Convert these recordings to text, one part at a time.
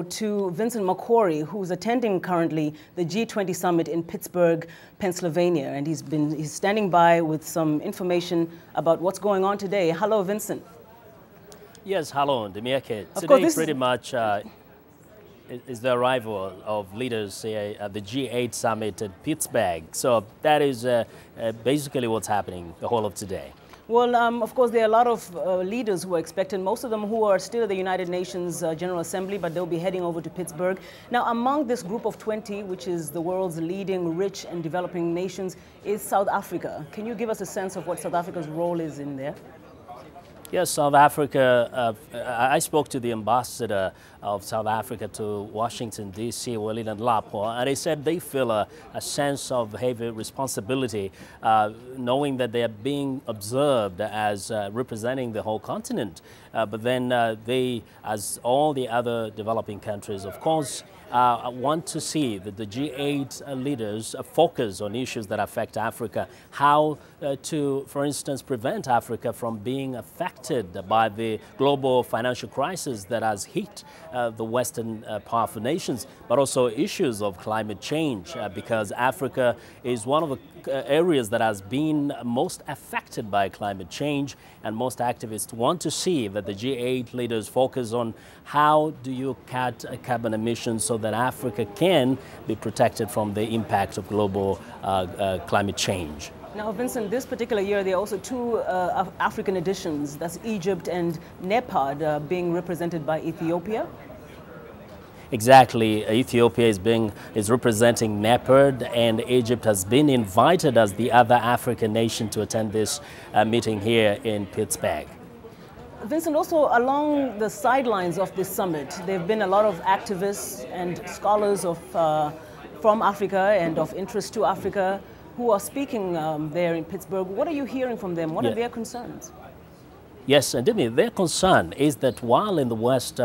To Vincent Makori, who's attending currently the G20 Summit in Pittsburgh, Pennsylvania, and he's standing by with some information about what's going on today. Hello, Vincent. Yes, hello, Demieke. Today pretty much is the arrival of leaders at the G8 Summit at Pittsburgh. So that is basically what's happening the whole of today. Well, of course, there are a lot of leaders who are expected, most of them who are still at the United Nations General Assembly, but they'll be heading over to Pittsburgh. Now, among this group of 20, which is the world's leading rich and developing nations, is South Africa. Can you give us a sense of what South Africa's role is in there? Yes, South Africa, I spoke to the ambassador of South Africa to Washington, D.C., Weliland Lapo, and they said they feel a sense of heavy responsibility, knowing that they are being observed as representing the whole continent. But then they, as all the other developing countries, of course, want to see that the G8 leaders focus on issues that affect Africa, how to, for instance, prevent Africa from being affected by the global financial crisis that has hit the Western powerful nations, but also issues of climate change, because Africa is one of the areas that has been most affected by climate change, and most activists want to see that the G8 leaders focus on how do you cut carbon emissions so that Africa can be protected from the impact of global climate change. Now, Vincent, this particular year, there are also two African editions. That's Egypt and Nepal being represented by Ethiopia. Exactly. Ethiopia is representing Nepal, and Egypt has been invited as the other African nation to attend this meeting here in Pittsburgh. Vincent, also along the sidelines of this summit, there have been a lot of activists and scholars from Africa and of interest to Africa who are speaking there in Pittsburgh. What are you hearing from them? What are their concerns? Yes, and their concern is that while in the West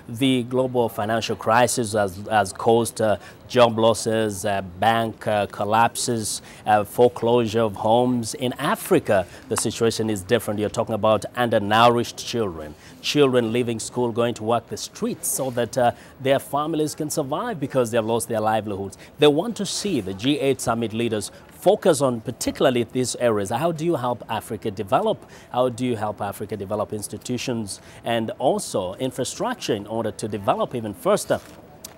the global financial crisis has caused job losses, bank collapses, foreclosure of homes, in Africa the situation is different. You're talking about undernourished children, children leaving school, going to work the streets so that their families can survive because they've lost their livelihoods. They want to see the G8 Summit leaders focus on particularly these areas. How do you help Africa develop? How do you help Africa develop institutions and also infrastructure in order to develop even further?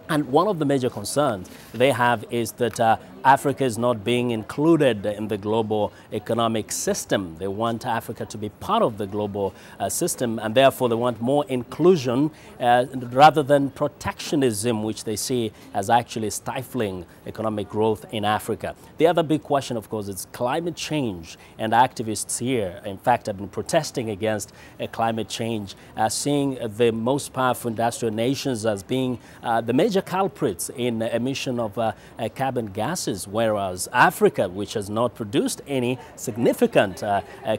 And one of the major concerns they have is that Africa is not being included in the global economic system. They want Africa to be part of the global system, and therefore they want more inclusion rather than protectionism, which they see as actually stifling economic growth in Africa. The other big question, of course, is climate change, and activists here, in fact, have been protesting against climate change, seeing the most powerful industrial nations as being the major culprits in emission of carbon gases, whereas Africa, which has not produced any significant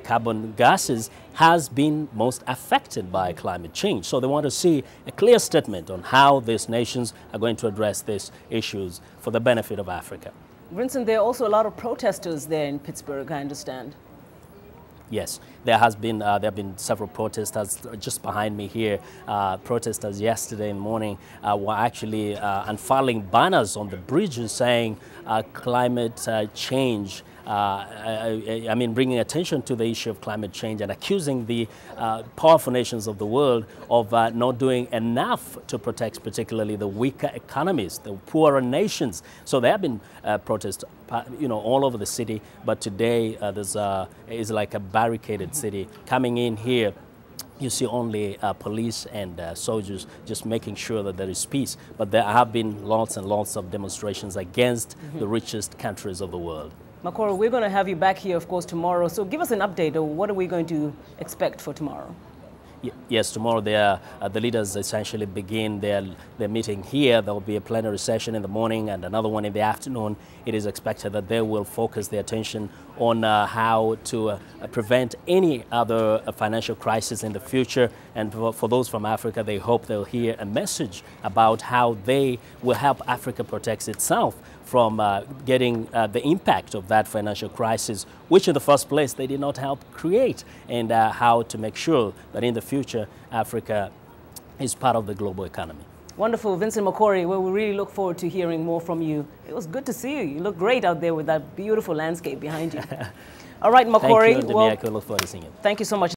carbon gases, has been most affected by climate change. So they want to see a clear statement on how these nations are going to address these issues for the benefit of Africa. Vincent, there are also a lot of protesters there in Pittsburgh, I understand. Yes, there have been several protesters just behind me here. Protesters yesterday in the morning were actually unfurling banners on the bridges saying climate change. I mean, bringing attention to the issue of climate change and accusing the powerful nations of the world of not doing enough to protect particularly the weaker economies, the poorer nations. So there have been protests, all over the city, but today is like a barricaded city. Coming in here, you see only police and soldiers just making sure that there is peace. But there have been lots and lots of demonstrations against the richest countries of the world. Makori, we're going to have you back here, of course, tomorrow. So give us an update of what are we going to expect for tomorrow? Yes, tomorrow the leaders essentially begin their meeting here. There will be a plenary session in the morning and another one in the afternoon. It is expected that they will focus their attention on how to prevent any other financial crisis in the future. And for those from Africa, they hope they'll hear a message about how they will help Africa protect itself from getting the impact of that financial crisis, which in the first place they did not help create, and how to make sure that in the future Africa is part of the global economy. Wonderful. Vincent Makori, well, we really look forward to hearing more from you. It was good to see you. You look great out there with that beautiful landscape behind you. All right, Makori. Thank you, Demi. I look forward to seeing you. Thank you so much.